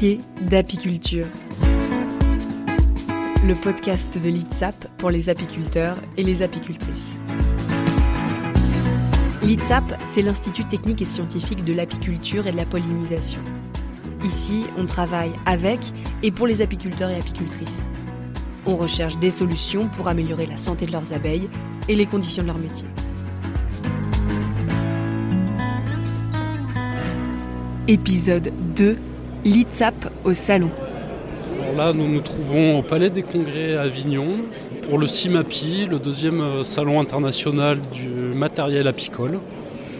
pieds d'apiculture. Le podcast de l'ITSAP pour les apiculteurs et les apicultrices. L'ITSAP, c'est l'Institut technique et scientifique de l'apiculture et de la pollinisation. Ici, on travaille avec et pour les apiculteurs et apicultrices. On recherche des solutions pour améliorer la santé de leurs abeilles et les conditions de leur métier. Épisode 2, l'ITSAP au salon. Alors là, nous nous trouvons au Palais des Congrès à Avignon pour le CIMAPI, le deuxième salon international du matériel apicole.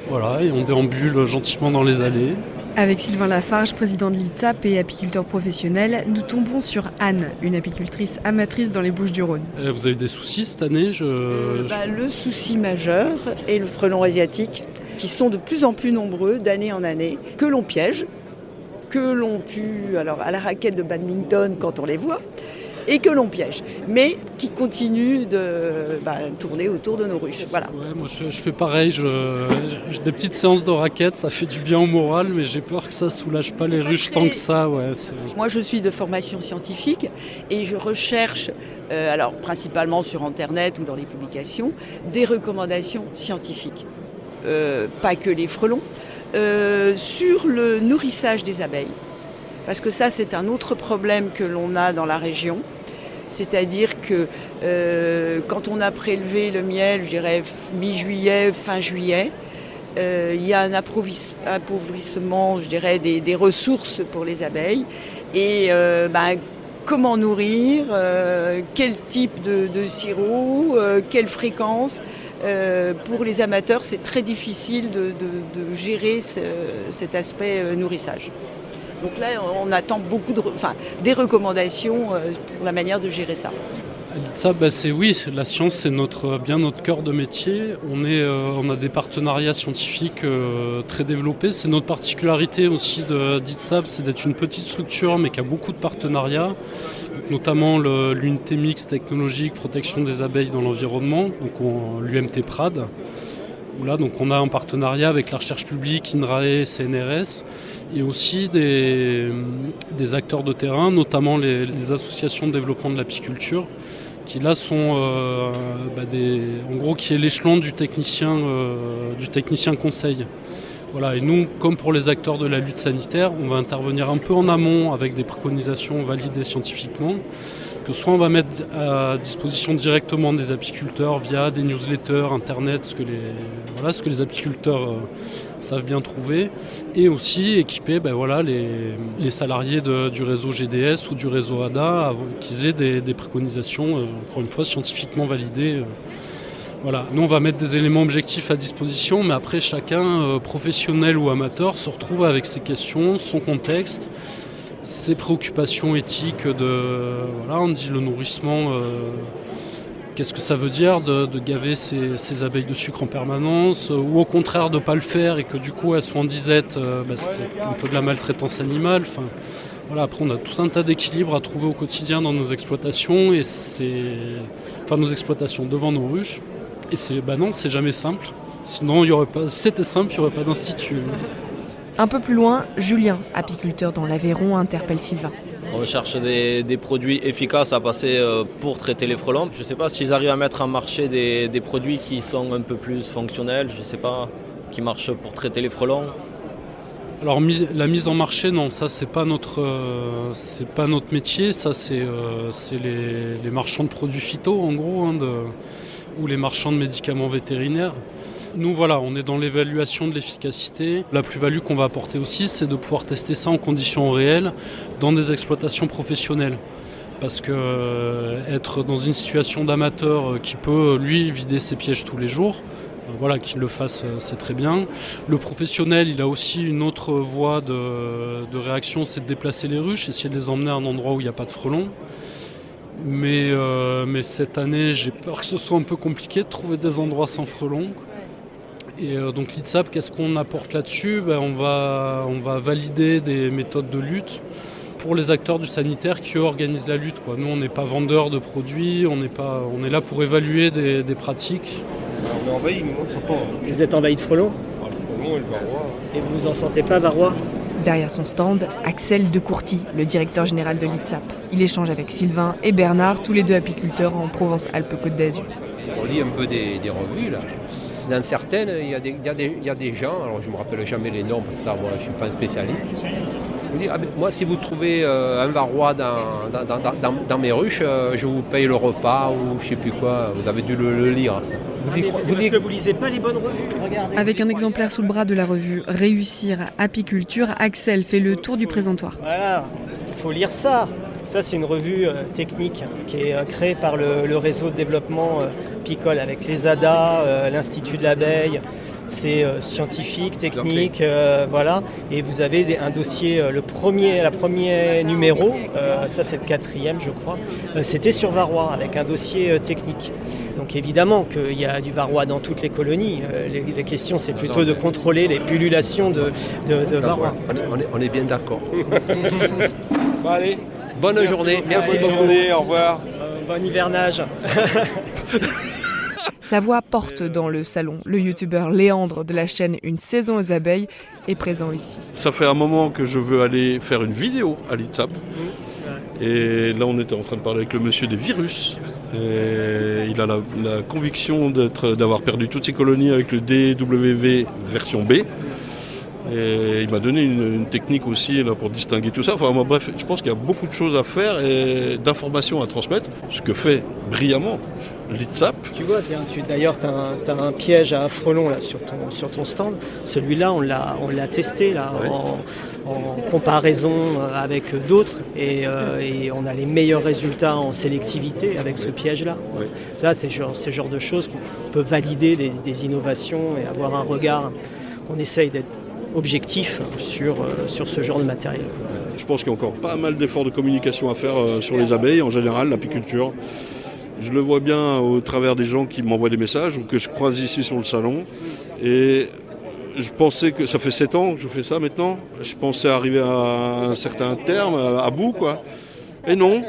Voilà, et on déambule gentiment dans les allées. Avec Sylvain Lafarge, président de l'ITSAP et apiculteur professionnel, nous tombons sur Anne, une apicultrice amatrice dans les Bouches-du-Rhône. Vous avez des soucis cette année Le souci majeur est le frelon asiatique, qui sont de plus en plus nombreux d'année en année, que l'on piège, que l'on tue à la raquette de badminton quand on les voit, et que l'on piège, mais qui continuent de tourner autour de nos ruches. Voilà. Ouais, moi je fais pareil, j'ai des petites séances de raquettes, ça fait du bien au moral, mais j'ai peur que ça soulage pas les ruches tant que ça. Ouais, Moi je suis de formation scientifique et je recherche, principalement sur internet ou dans les publications, des recommandations scientifiques. Pas que les frelons, sur le nourrissage des abeilles. Parce que ça, c'est un autre problème que l'on a dans la région. C'est-à-dire que quand on a prélevé le miel, je dirais mi-juillet, fin juillet, il y a un appauvrissement, je dirais, des ressources pour les abeilles. Et comment nourrir, quel type de sirop, quelle fréquence. Pour les amateurs, c'est très difficile de gérer cet aspect nourrissage. Donc là, on attend des recommandations pour la manière de gérer ça. À l'ITSAP, la science, c'est bien notre cœur de métier. On a des partenariats scientifiques très développés. C'est notre particularité aussi d'ITSAP, c'est d'être une petite structure, mais qui a beaucoup de partenariats, notamment l'unité mixte technologique protection des abeilles dans l'environnement, donc l'UMT Prad. Où là, donc, on a un partenariat avec la recherche publique, INRAE, CNRS, et aussi des acteurs de terrain, notamment les associations de développement de l'apiculture, qui là sont en gros qui est l'échelon du technicien conseil. Voilà, et nous, comme pour les acteurs de la lutte sanitaire, on va intervenir un peu en amont avec des préconisations validées scientifiquement, que soit on va mettre à disposition directement des apiculteurs via des newsletters, internet, ce que les apiculteurs savent bien trouver, et aussi équiper les salariés du réseau GDS ou du réseau ADA, qu'ils aient des préconisations, encore une fois, scientifiquement validées. Voilà. Nous, on va mettre des éléments objectifs à disposition, mais après, chacun, professionnel ou amateur, se retrouve avec ses questions, son contexte, ses préoccupations éthiques on dit le nourrissement, qu'est-ce que ça veut dire de gaver ses abeilles de sucre en permanence, ou au contraire de ne pas le faire et que du coup elles sont en disette, c'est un peu de la maltraitance animale. Après, on a tout un tas d'équilibres à trouver au quotidien dans nos exploitations, nos exploitations devant nos ruches. Et c'est jamais simple. Sinon, si c'était simple, il n'y aurait pas d'institut. Un peu plus loin, Julien, apiculteur dans l'Aveyron, interpelle Sylvain. On cherche des produits efficaces à passer pour traiter les frelons. Je ne sais pas s'ils arrivent à mettre en marché des produits qui sont un peu plus fonctionnels, qui marchent pour traiter les frelons. Alors la mise en marché, non, ça c'est pas notre métier, ça c'est les marchands de produits phyto en gros, ou les marchands de médicaments vétérinaires. Nous on est dans l'évaluation de l'efficacité. La plus-value qu'on va apporter aussi, c'est de pouvoir tester ça en conditions réelles dans des exploitations professionnelles. Parce que être dans une situation d'amateur qui peut lui vider ses pièges tous les jours, qu'il le fasse, c'est très bien. Le professionnel, il a aussi une autre voie de réaction, c'est de déplacer les ruches, essayer de les emmener à un endroit où il n'y a pas de frelons. Mais cette année, j'ai peur que ce soit un peu compliqué de trouver des endroits sans frelons. Et donc l'ITSAP, qu'est-ce qu'on apporte là-dessus ? On va valider des méthodes de lutte pour les acteurs du sanitaire qui organisent la lutte. Nous, on n'est pas vendeurs de produits, on est là pour évaluer des pratiques. On est envahi, nous. Vous êtes envahi de frelons ? Le frelon et le varroa. Et vous vous en sentez pas, varroa ? Derrière son stand, Axel Decourty, le directeur général de l'ITSAP. Il échange avec Sylvain et Bernard, tous les deux apiculteurs en Provence-Alpes-Côte d'Azur. On lit un peu des revues là. Dans certaines, il y a des gens, alors je ne me rappelle jamais les noms parce que ça, moi, je ne suis pas un spécialiste. On dit, moi, si vous trouvez un varroa dans mes ruches, je vous paye le repas ou je ne sais plus quoi. Vous avez dû le lire. Ça. Parce que vous lisez pas les bonnes revues. Regardez. Avec un exemplaire sous le bras de la revue Réussir Apiculture, Axel fait le tour du présentoir. Voilà, il faut lire ça. Ça, c'est une revue technique qui est créée par le réseau de développement Picole avec les ADA, l'Institut de l'abeille. C'est scientifique, technique, voilà. Et vous avez un dossier, la premier numéro, ça c'est le 4e je crois, c'était sur varroa avec un dossier technique. Donc évidemment qu'il y a du varroa dans toutes les colonies. Les questions c'est plutôt de contrôler les pullulations de varroa. On est bien d'accord. Bon, allez. Bonne journée, merci Bonne beaucoup. journée, au revoir. Bon hivernage. Sa voix porte dans le salon. Le youtubeur Léandre de la chaîne Une saison aux abeilles est présent ici. Ça fait un moment que je veux aller faire une vidéo à l'ITSAP. Et là, on était en train de parler avec le monsieur des virus. Et il a la conviction d'avoir perdu toutes ses colonies avec le DWV version B. Et il m'a donné une technique aussi là, pour distinguer tout ça. Enfin, bref, je pense qu'il y a beaucoup de choses à faire et d'informations à transmettre, ce que fait brillamment l'ITSAP. Tu vois, d'ailleurs, tu as un piège à frelons là, sur ton stand. Celui-là, on l'a testé là, ouais. en comparaison avec d'autres et on a les meilleurs résultats en sélectivité avec ce piège-là. Ouais. Ça, c'est ce genre de choses qu'on peut valider des innovations et avoir un regard qu'on essaye d'être objectif sur ce genre de matériel. Je pense qu'il y a encore pas mal d'efforts de communication à faire sur les abeilles, en général, l'apiculture. Je le vois bien au travers des gens qui m'envoient des messages ou que je croise ici sur le salon. Et je pensais que ça fait 7 ans que je fais ça maintenant. Je pensais arriver à un certain terme, à bout, quoi. Et non,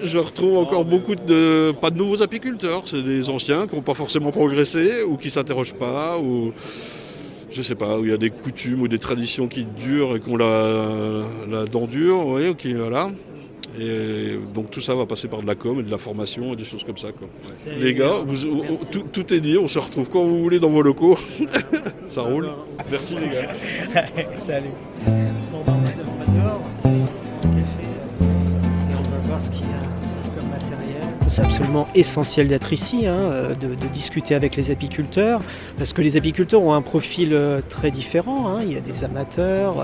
je retrouve encore pas de nouveaux apiculteurs. C'est des anciens qui n'ont pas forcément progressé ou qui ne s'interrogent pas ou... Je sais pas, où il y a des coutumes ou des traditions qui durent et qui ont la dent dure, oui, okay, voilà. Et donc tout ça va passer par de la com et de la formation et des choses comme ça. Quoi. Ouais. Les gars, tout est dit, on se retrouve quand vous voulez dans vos locaux. Ça roule. Merci les gars. Salut. On va dehors, café, et on va voir ce qu'il y a comme matériel. C'est absolument essentiel d'être ici, de discuter avec les apiculteurs, parce que les apiculteurs ont un profil très différent. Il y a des amateurs.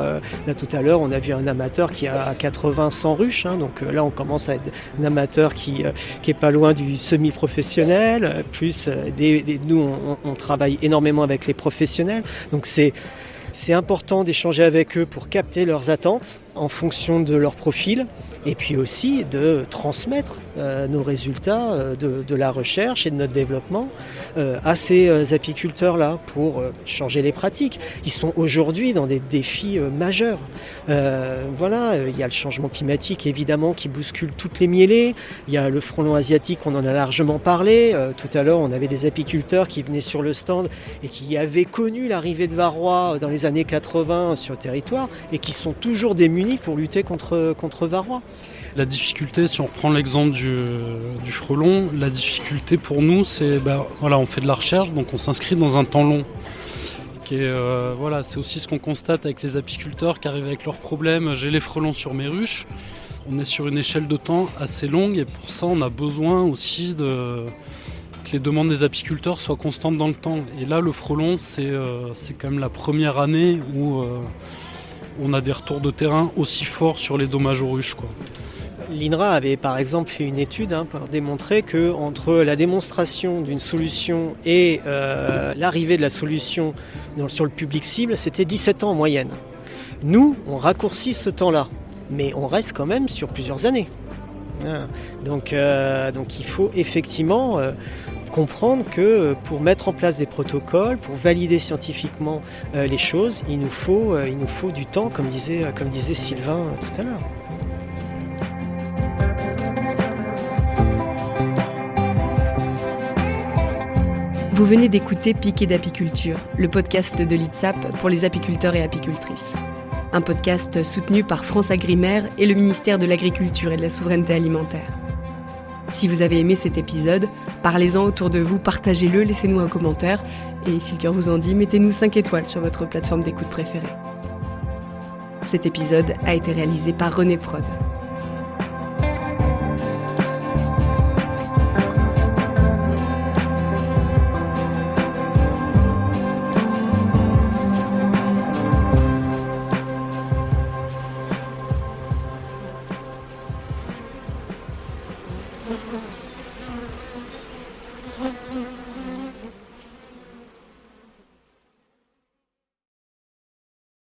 Là, tout à l'heure, on a vu un amateur qui a 80-100 ruches. Donc là, on commence à être un amateur qui est pas loin du semi-professionnel. Plus, nous, on travaille énormément avec les professionnels. Donc c'est important d'échanger avec eux pour capter leurs attentes en fonction de leur profil et puis aussi de transmettre nos résultats de la recherche et de notre développement à ces apiculteurs-là pour changer les pratiques. Ils sont aujourd'hui dans des défis majeurs. Voilà, il y a le changement climatique évidemment qui bouscule toutes les mielées. Il y a le frelon asiatique, on en a largement parlé. Tout à l'heure, on avait des apiculteurs qui venaient sur le stand et qui avaient connu l'arrivée de varroa dans les années 80 sur le territoire et qui sont toujours démunis pour lutter contre varroa. La difficulté, si on reprend l'exemple du frelon, la difficulté pour nous, c'est on fait de la recherche, donc on s'inscrit dans un temps long. C'est aussi ce qu'on constate avec les apiculteurs qui arrivent avec leurs problèmes. J'ai les frelons sur mes ruches. On est sur une échelle de temps assez longue et pour ça, on a besoin aussi que les demandes des apiculteurs soient constantes dans le temps. Et là, le frelon, c'est quand même la première année où on a des retours de terrain aussi forts sur les dommages aux ruches, quoi. L'INRA avait par exemple fait une étude pour démontrer que entre la démonstration d'une solution et l'arrivée de la solution sur le public cible, c'était 17 ans en moyenne. Nous, on raccourcit ce temps-là, mais on reste quand même sur plusieurs années. Donc il faut effectivement comprendre que pour mettre en place des protocoles, pour valider scientifiquement les choses, il nous faut du temps, comme disait Sylvain tout à l'heure. Vous venez d'écouter Piqué d'apiculture, le podcast de l'ITSAP pour les apiculteurs et apicultrices. un podcast soutenu par France Agrimaire et le ministère de l'Agriculture et de la Souveraineté Alimentaire. Si vous avez aimé cet épisode, parlez-en autour de vous, partagez-le, laissez-nous un commentaire et si le cœur vous en dit, mettez-nous 5 étoiles sur votre plateforme d'écoute préférée. Cet épisode a été réalisé par René Prod.